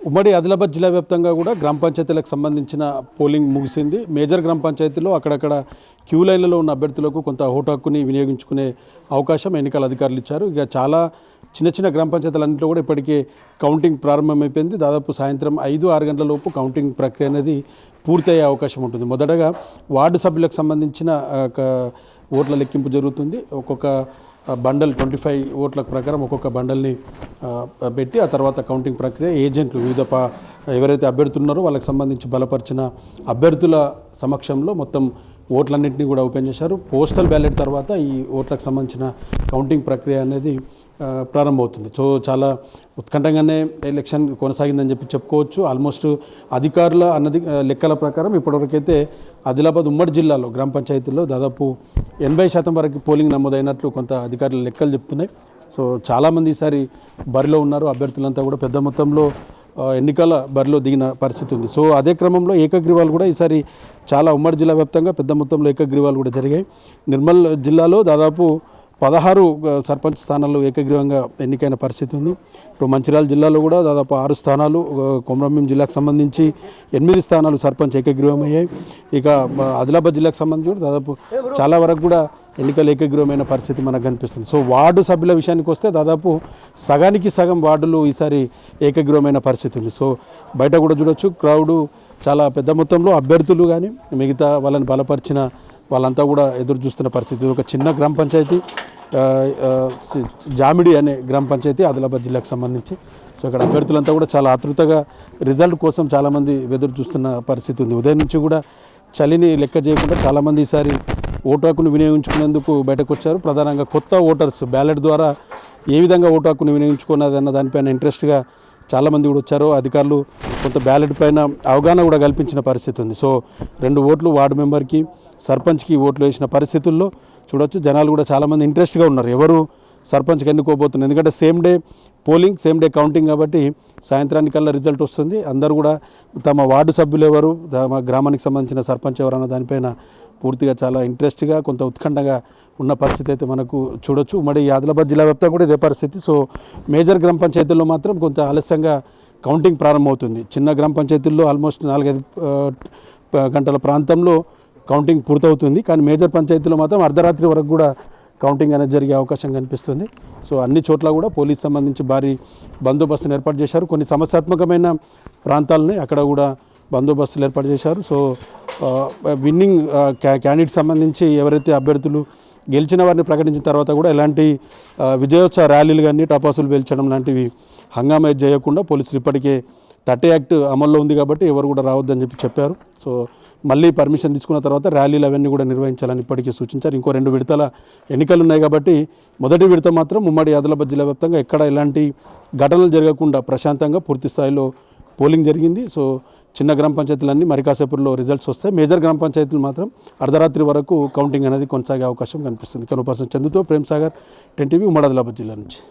ఉమ్మడి ఆదిలాబాద్ జిల్లా వ్యాప్తంగా కూడా గ్రామ పంచాయతీలకు సంబంధించిన పోలింగ్ ముగిసింది. మేజర్ గ్రామ పంచాయతీలో అక్కడక్కడ క్యూ లైన్లలో ఉన్న అభ్యర్థులకు కొంత ఓటు హక్కుని వినియోగించుకునే అవకాశం ఎన్నికల అధికారులు ఇచ్చారు. ఇక చాలా చిన్న చిన్న గ్రామ పంచాయతీలన్నింటిలో కూడా ఇప్పటికే కౌంటింగ్ ప్రారంభమైపోయింది. దాదాపు సాయంత్రం 5-6 గంటల లోపు కౌంటింగ్ ప్రక్రియ అనేది పూర్తయ్యే అవకాశం ఉంటుంది. మొదటగా వార్డు సభ్యులకు సంబంధించిన ఓట్ల లెక్కింపు జరుగుతుంది. ఒక్కొక్క బండల్ 25 ఓట్ల ప్రకారం ఒక్కొక్క బండల్ని పెట్టి ఆ తర్వాత కౌంటింగ్ ప్రక్రియ ఏజెంట్లు వివిధ ఎవరైతే అభ్యర్థులు ఉన్నారో వాళ్ళకి సంబంధించి బలపరిచిన అభ్యర్థుల సమక్షంలో మొత్తం ఓట్లన్నింటినీ కూడా ఓపెన్ చేశారు. పోస్టల్ బ్యాలెట్ తర్వాత ఈ ఓట్లకు సంబంధించిన కౌంటింగ్ ప్రక్రియ అనేది ప్రారంభమవుతుంది. సో చాలా ఉత్కంఠంగానే ఎలక్షన్ కొనసాగిందని చెప్పుకోవచ్చు. ఆల్మోస్ట్ అధికారుల లెక్కల ప్రకారం ఇప్పటివరకైతే ఆదిలాబాద్ ఉమ్మడి జిల్లాలో గ్రామ పంచాయతీల్లో దాదాపు 80% వరకు పోలింగ్ నమోదైనట్లు కొంత అధికారుల లెక్కలు చెప్తున్నాయి. సో చాలామంది ఈసారి బరిలో ఉన్నారు. అభ్యర్థులంతా కూడా పెద్ద మొత్తంలో ఎన్నికల బరిలో దిగిన పరిస్థితి ఉంది. సో అదే క్రమంలో ఏకగ్రీవాలు కూడా ఈసారి చాలా ఉమ్మడి జిల్లా వ్యాప్తంగా పెద్ద మొత్తంలో ఏకగ్రీవాలు కూడా జరిగాయి. నిర్మల్ జిల్లాలో దాదాపు 16 సర్పంచ్ స్థానాల్లో ఏకగ్రీవంగా ఎన్నికైన పరిస్థితి ఉంది. ఇప్పుడు మంచిర్యాల జిల్లాలో కూడా దాదాపు 6 స్థానాలు, కొమరంభీం జిల్లాకు సంబంధించి 8 స్థానాలు సర్పంచ్ ఏకగ్రీవమయ్యాయి. ఇక ఆదిలాబాద్ జిల్లాకు సంబంధించి కూడా దాదాపు చాలా వరకు కూడా ఎన్నికలు ఏకగ్రీవమైన పరిస్థితి మనకు కనిపిస్తుంది. సో వార్డు సభ్యుల విషయానికి వస్తే దాదాపు సగానికి సగం వార్డులు ఈసారి ఏకగ్రీవమైన పరిస్థితి ఉంది. సో బయట కూడా చూడొచ్చు, క్రౌడు చాలా పెద్ద మొత్తంలో అభ్యర్థులు కానీ మిగతా వాళ్ళని బలపరిచిన వాళ్ళంతా కూడా ఎదురు చూస్తున్న పరిస్థితి. ఒక చిన్న గ్రామ పంచాయతీ జామిడి అనే గ్రామ పంచాయతీ ఆదిలాబాద్ జిల్లాకు సంబంధించి. సో ఇక్కడ అభ్యర్థులంతా కూడా చాలా ఆతృతగా రిజల్ట్ కోసం చాలామంది ఎదురు చూస్తున్న పరిస్థితి ఉంది. ఉదయం నుంచి కూడా చలిని లెక్క చేయకుండా చాలామంది ఈసారి ఓటు హక్కును వినియోగించుకునేందుకు బయటకు వచ్చారు. ప్రధానంగా కొత్త ఓటర్స్ బ్యాలెట్ ద్వారా ఏ విధంగా ఓటు హక్కును వినియోగించుకున్నది అన్న దానిపైన ఇంట్రెస్ట్గా చాలామంది కూడా వచ్చారు. అధికారులు కొంత బ్యాలెట్ పైన అవగాహన కూడా కల్పించిన పరిస్థితి ఉంది. సో 2 ఓట్లు వార్డు మెంబర్కి, సర్పంచ్కి ఓట్లు వేసిన పరిస్థితుల్లో చూడొచ్చు జనాలు కూడా చాలామంది ఇంట్రెస్ట్గా ఉన్నారు ఎవరు సర్పంచ్కి ఎన్నుకోబోతున్నారు. ఎందుకంటే same day polling, same day counting కాబట్టి సాయంత్రానికల్లా రిజల్ట్ వస్తుంది. అందరూ కూడా తమ వార్డు సభ్యులు ఎవరు, తమ గ్రామానికి సంబంధించిన సర్పంచ్ ఎవరు అన్న దానిపైన పూర్తిగా చాలా ఇంట్రెస్ట్గా కొంత ఉత్కంఠగా ఉన్న పరిస్థితి అయితే మనకు చూడొచ్చు. మరి ఆదిలాబాద్ జిల్లా వ్యాప్తంగా కూడా ఇదే పరిస్థితి. సో మేజర్ గ్రామ పంచాయతీల్లో మాత్రం కొంత ఆలస్యంగా కౌంటింగ్ ప్రారంభమవుతుంది. చిన్న గ్రామ పంచాయతీల్లో ఆల్మోస్ట్ 4-5 గంటల ప్రాంతంలో కౌంటింగ్ పూర్తవుతుంది. కానీ మేజర్ పంచాయతీలో మాత్రం అర్ధరాత్రి వరకు కూడా కౌంటింగ్ అనేది జరిగే అవకాశం కనిపిస్తుంది. సో అన్ని చోట్ల కూడా పోలీస్ సంబంధించి భారీ బందోబస్తును ఏర్పాటు చేశారు. కొన్ని సమస్యాత్మకమైన ప్రాంతాలని అక్కడ కూడా బందోబస్తులు ఏర్పాటు చేశారు. సో విన్నింగ్ క్యాండిడేట్ సంబంధించి ఎవరైతే అభ్యర్థులు గెలిచిన వారిని ప్రకటించిన తర్వాత కూడా ఎలాంటి విజయోత్సవ ర్యాలీలు కానీ టపాసులు పేల్చడం లాంటివి హంగామా చేయకుండా పోలీసులు ఇప్పటికే 30 యాక్ట్ అమల్లో ఉంది కాబట్టి ఎవరు కూడా రావద్దని చెప్పారు. సో మళ్ళీ పర్మిషన్ తీసుకున్న తర్వాత ర్యాలీలు అవన్నీ కూడా నిర్వహించాలని ఇప్పటికీ సూచించారు. ఇంకో 2 విడతల ఎన్నికలు ఉన్నాయి కాబట్టి మొదటి విడత మాత్రం ఉమ్మడి ఆదిలాబాద్ జిల్లా వ్యాప్తంగా ఎక్కడ ఎలాంటి ఘటనలు జరగకుండా ప్రశాంతంగా పూర్తి స్థాయిలో పోలింగ్ జరిగింది. సో చిన్న గ్రామ పంచాయతీలన్నీ మరి కాసేపులో రిజల్ట్స్ వస్తాయి. మేజర్ గ్రామ పంచాయతీలు మాత్రం అర్ధరాత్రి వరకు కౌంటింగ్ అనేది కొనసాగే అవకాశం కనిపిస్తుంది. కెమెరా పర్సన్ చందుతో ప్రేమ్ సాగర్, 10 టీవీ, ఉమ్మడి ఆదిలాబాద్ జిల్లా నుంచి.